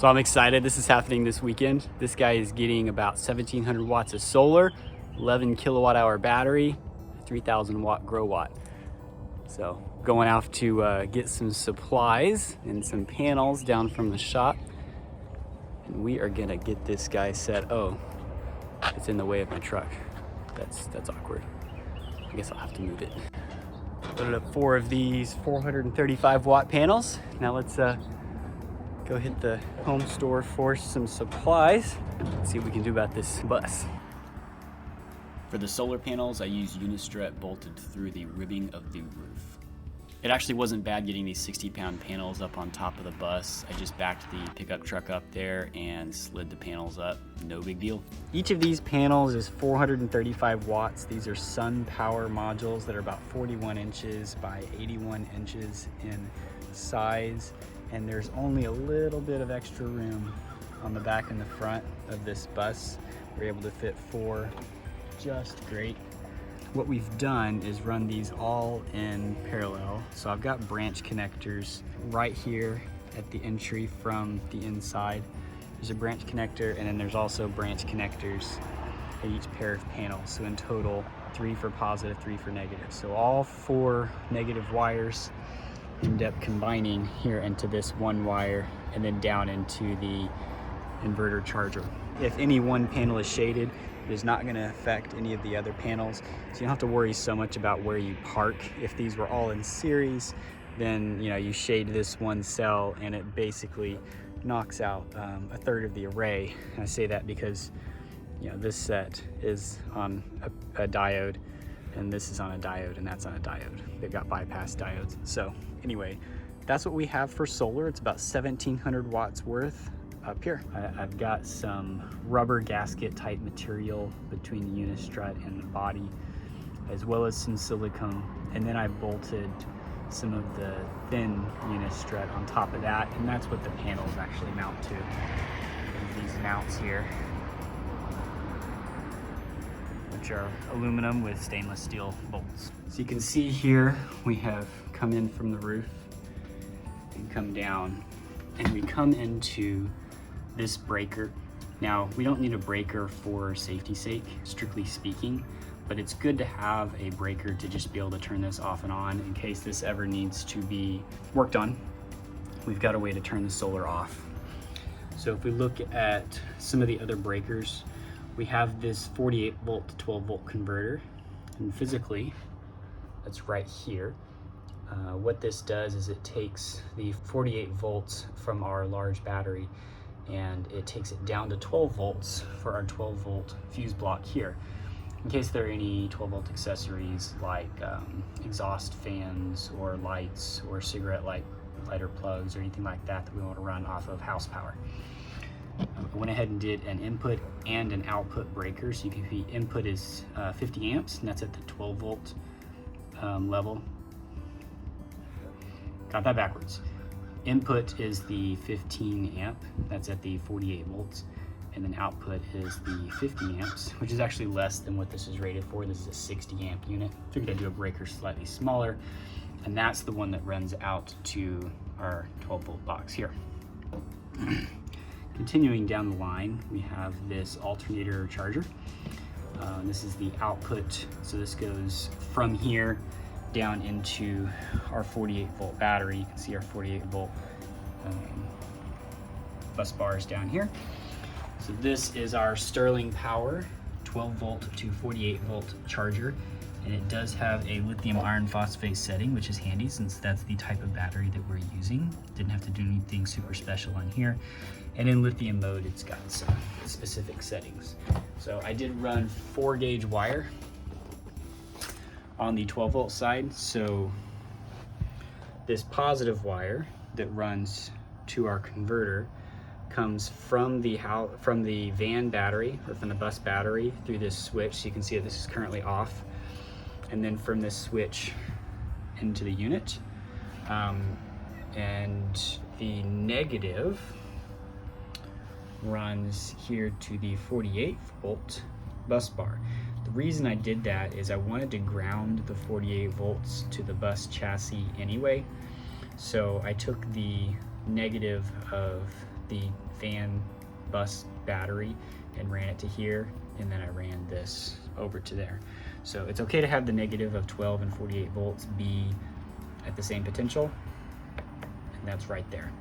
So I'm excited. This is happening this weekend. This guy is getting about 1,700 watts of solar, 11 kilowatt hour battery, 3,000 watt grow watt. So going out to get some supplies and some panels down from the shop. And we are gonna get this guy set. Oh, it's in the way of my truck. That's awkward. I guess I'll have to move it. Loaded up 4 of these 435 watt panels. Now let's go hit the home store for some supplies. See what we can do about this bus. For the solar panels, I use unistrut bolted through the ribbing of the roof. It actually wasn't bad getting these 60-pound panels up on top of the bus. I just backed the pickup truck up there and slid the panels up. No big deal. Each of these panels is 435 watts. These are sun power modules that are about 41 inches by 81 inches in size. And there's only a little bit of extra room on the back and the front of this bus. We're able to fit 4 just great. What we've done is run these all in parallel. So I've got branch connectors right here at the entry from the inside. There's a branch connector, and then there's also branch connectors at each pair of panels. So in total, 3 for positive, 3 for negative. So all 4 negative wires end up combining here into this one wire and then down into the inverter charger. If any one panel is shaded, it is not going to affect any of the other panels, so you don't have to worry so much about where you park. If these were all in series, then you shade this one cell and it basically knocks out a third of the array. And I say that because this set is on a diode, and this is on a diode, and that's on a diode. They've got bypass diodes. So anyway, that's what we have for solar. It's about 1,700 watts worth up here. I've got some rubber gasket type material between the unistrut and the body, as well as some silicone. And then I bolted some of the thin unistrut on top of that, and that's what the panels actually mount to. There's these mounts here, which are aluminum with stainless steel bolts. So you can see here, we have come in from the roof and come down, and we come into this breaker. Now, we don't need a breaker for safety's sake, strictly speaking, but it's good to have a breaker to just be able to turn this off and on in case this ever needs to be worked on. We've got a way to turn the solar off. So if we look at some of the other breakers, we have this 48 volt to 12 volt converter, and physically, that's right here. What this does is it takes the 48 volts from our large battery and it takes it down to 12 volts for our 12 volt fuse block here. In case there are any 12 volt accessories like exhaust fans or lights or cigarette lighter plugs or anything like that that we want to run off of house power. I went ahead and did an input and an output breaker. So the input is 50 amps, and that's at the 12 volt level. Got that backwards. Input is the 15 amp, that's at the 48 volts, and then output is the 50 amps, which is actually less than what this is rated for. This is a 60 amp unit. Figured I'd do a breaker slightly smaller, and that's the one that runs out to our 12 volt box here. Continuing down the line, we have this alternator charger. This is the output, so this goes from here down into our 48 volt battery. You can see our 48 volt bus bars down here. So this is our Sterling Power 12 volt to 48 volt charger, and it does have a lithium iron phosphate setting, which is handy since that's the type of battery that we're using. Didn't have to do anything super special on here. And in lithium mode, it's got some specific settings. So I did run 4 gauge wire on the 12 volt side. So this positive wire that runs to our converter comes from the van battery, or from the bus battery, through this switch. So you can see that this is currently off. And then from this switch into the unit. And the negative runs here to the 48 volt bus bar. The reason I did that is I wanted to ground the 48 volts to the bus chassis anyway. So I took the negative of the van bus battery and ran it to here, and then I ran this over to there. So it's okay to have the negative of 12 and 48 volts be at the same potential, and that's right there.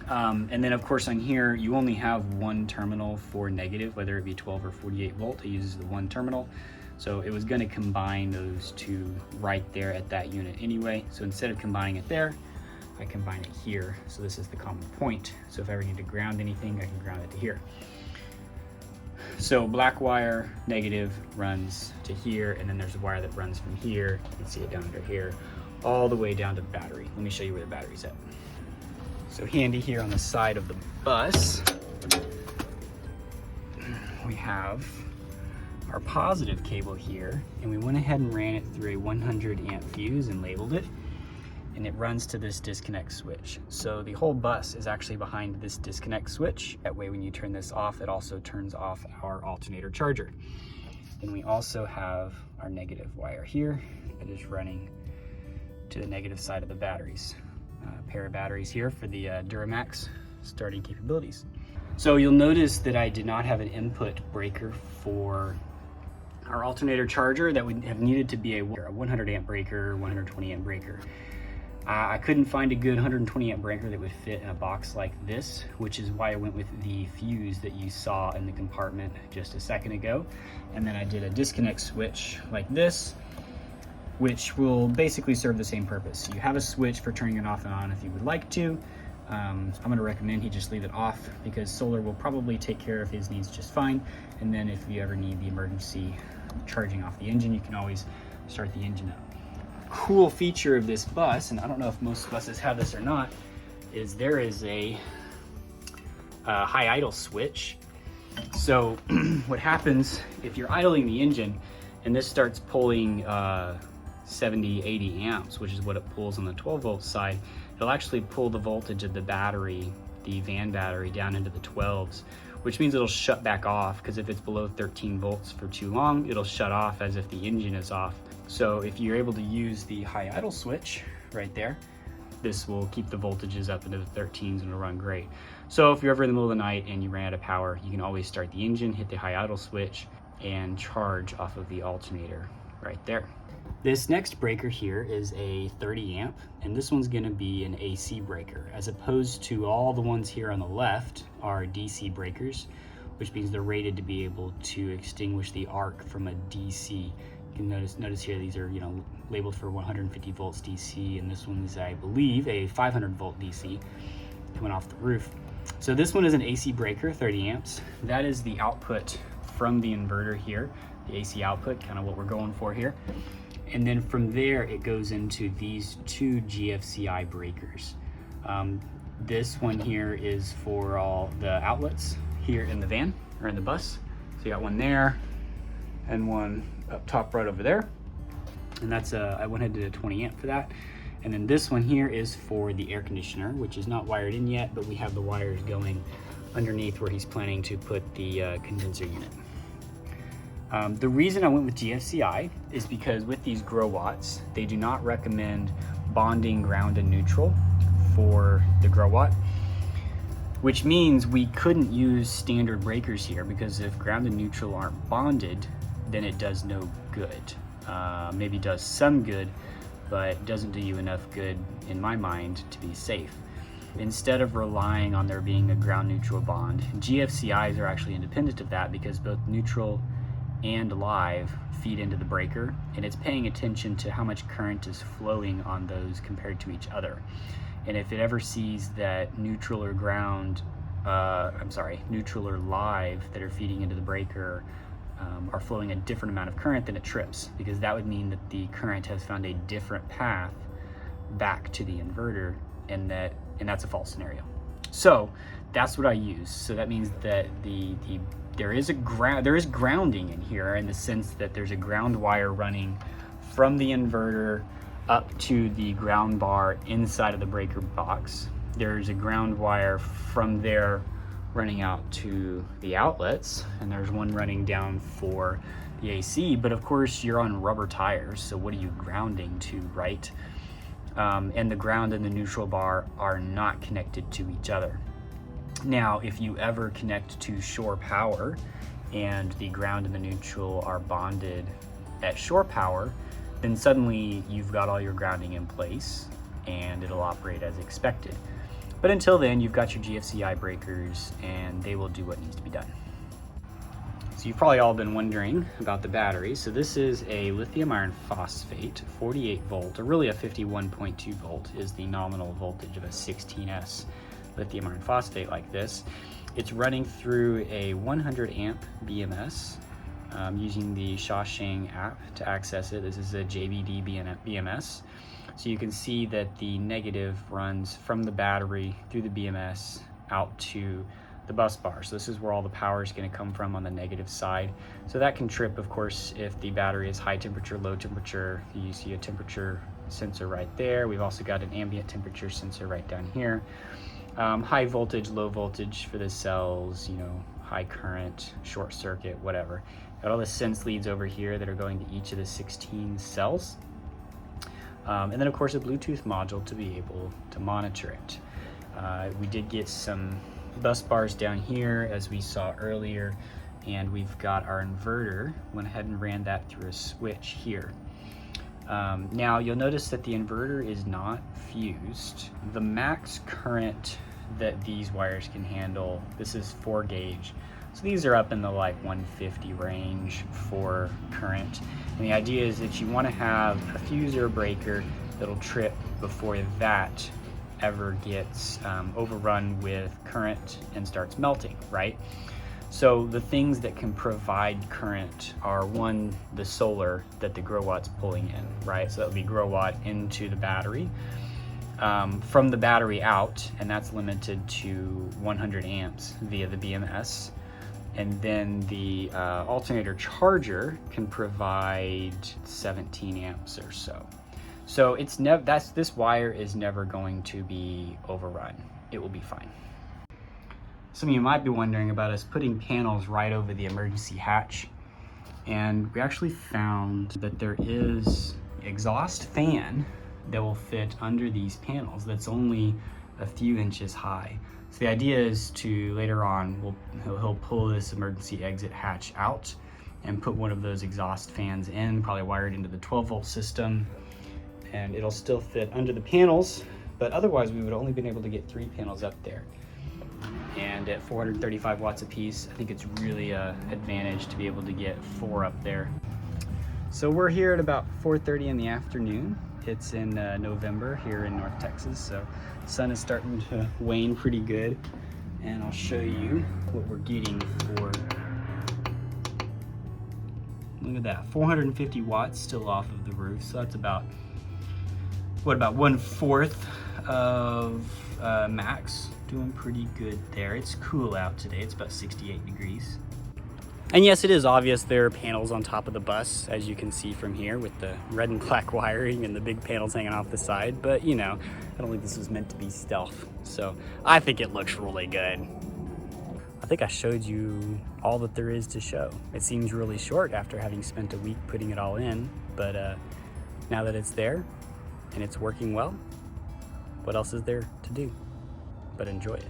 And then of course on here, you only have one terminal for negative, whether it be 12 or 48 volt, it uses the one terminal. So it was gonna combine those two right there at that unit anyway. So instead of combining it there, I combine it here. So this is the common point. So if I ever need to ground anything, I can ground it to here. So black wire negative runs to here, and then there's a wire that runs from here. You can see it down under here, all the way down to the battery. Let me show you where the battery's at. So handy here on the side of the bus, we have our positive cable here, and we went ahead and ran it through a 100 amp fuse and labeled it, and it runs to this disconnect switch. So the whole bus is actually behind this disconnect switch. That way when you turn this off, it also turns off our alternator charger. And we also have our negative wire here that is running to the negative side of the batteries. A pair of batteries here for the Duramax starting capabilities. So you'll notice that I did not have an input breaker for our alternator charger. That would have needed to be a 100 amp breaker, 120 amp breaker. I couldn't find a good 120 amp breaker that would fit in a box like this, which is why I went with the fuse that you saw in the compartment just a second ago. And then I did a disconnect switch like this, which will basically serve the same purpose. You have a switch for turning it off and on if you would like to. I'm gonna recommend he just leave it off because solar will probably take care of his needs just fine. And then if you ever need the emergency charging off the engine, you can always start the engine up. Cool feature of this bus, and I don't know if most buses have this or not, is there is a high idle switch. So what happens if you're idling the engine and this starts pulling 70, 80 amps, which is what it pulls on the 12 volt side, it'll actually pull the voltage of the battery, the van battery, down into the 12s, which means it'll shut back off, because if it's below 13 volts for too long, it'll shut off as if the engine is off. So if you're able to use the high idle switch right there, this will keep the voltages up into the 13s and it'll run great. So if you're ever in the middle of the night and you ran out of power, you can always start the engine, hit the high idle switch, and charge off of the alternator right there. This next breaker here is a 30 amp, and this one's gonna be an AC breaker, as opposed to all the ones here on the left are DC breakers, which means they're rated to be able to extinguish the arc from a DC. You can notice here, these are, labeled for 150 volts DC, and this one is, I believe, a 500 volt DC coming off the roof. So this one is an AC breaker, 30 amps. That is the output from the inverter here, the AC output, kind of what we're going for here. And then from there, it goes into these two GFCI breakers. This one here is for all the outlets here in the van, or in the bus. So you got one there, and one up top right over there. And that's I went ahead and did a 20 amp for that. And then this one here is for the air conditioner, which is not wired in yet, but we have the wires going underneath where he's planning to put the condenser unit. The reason I went with GFCI is because with these grow watts, they do not recommend bonding ground and neutral for the grow watt, which means we couldn't use standard breakers here, because if ground and neutral aren't bonded, then it does no good. Maybe does some good, but doesn't do you enough good, in my mind, to be safe. Instead of relying on there being a ground neutral bond, GFCIs are actually independent of that, because both neutral and live feed into the breaker, and it's paying attention to how much current is flowing on those compared to each other. And if it ever sees that neutral or ground, neutral or live that are feeding into the breaker are flowing a different amount of current, then it trips, because that would mean that the current has found a different path back to the inverter, and that's a false scenario. So that's what I use. So that means that there is grounding in here, in the sense that there's a ground wire running from the inverter up to the ground bar inside of the breaker box. There's a ground wire from there running out to the outlets, and there's one running down for the AC, but of course you're on rubber tires, so what are you grounding to, right? And the ground and the neutral bar are not connected to each other. Now, if you ever connect to shore power and the ground and the neutral are bonded at shore power, then suddenly you've got all your grounding in place and it'll operate as expected. But until then, you've got your GFCI breakers and they will do what needs to be done. So you've probably all been wondering about the battery. So this is a lithium iron phosphate, 48 volt, or really a 51.2 volt is the nominal voltage of a 16S lithium iron phosphate like this. It's running through a 100 amp BMS using the Shawshang app to access it. This is a JBD BMS. So you can see that the negative runs from the battery through the BMS out to the bus bar. So this is where all the power is going to come from on the negative side. So that can trip, of course, if the battery is high temperature, low temperature. You see a temperature sensor right there. We've also got an ambient temperature sensor right down here. High voltage, low voltage for the cells, you know, high current, short circuit, whatever. Got all the sense leads over here that are going to each of the 16 cells. And then of course a Bluetooth module to be able to monitor it. We did get some bus bars down here as we saw earlier, and we've got our inverter. Went ahead and ran that through a switch here. Now you'll notice that the inverter is not fused. The max current that these wires can handle, this is 4 gauge. So these are up in the like 150 range for current. And the idea is that you want to have a fuse or a breaker that'll trip before that ever gets overrun with current and starts melting, right? So the things that can provide current are, one, the solar that the grow watt's pulling in, right? So that would be grow watt into the battery. From the battery out, and that's limited to 100 amps via the BMS. And then the alternator charger can provide 17 amps or so. So it's this wire is never going to be overrun. It will be fine. Some of you might be wondering about us putting panels right over the emergency hatch. And we actually found that there is an exhaust fan that will fit under these panels that's only a few inches high. So the idea is to later on, he'll pull this emergency exit hatch out and put one of those exhaust fans in, probably wired into the 12 volt system, and it'll still fit under the panels, but otherwise we would only been able to get 3 panels up there. And at 435 watts a piece, I think it's really an advantage to be able to get 4 up there. So we're here at about 4:30 in the afternoon. It's in November here in North Texas, so the sun is starting to wane pretty good. And I'll show you what we're getting for, look at that, 450 watts still off of the roof. So that's about, what, about 1/4 of max. Doing pretty good there. It's cool out today. It's about 68 degrees. And yes, it is obvious there are panels on top of the bus, as you can see from here with the red and black wiring and the big panels hanging off the side. But you know, I don't think this was meant to be stealth. So I think it looks really good. I think I showed you all that there is to show. It seems really short after having spent a week putting it all in, but now that it's there and it's working well, what else is there to do but enjoy it?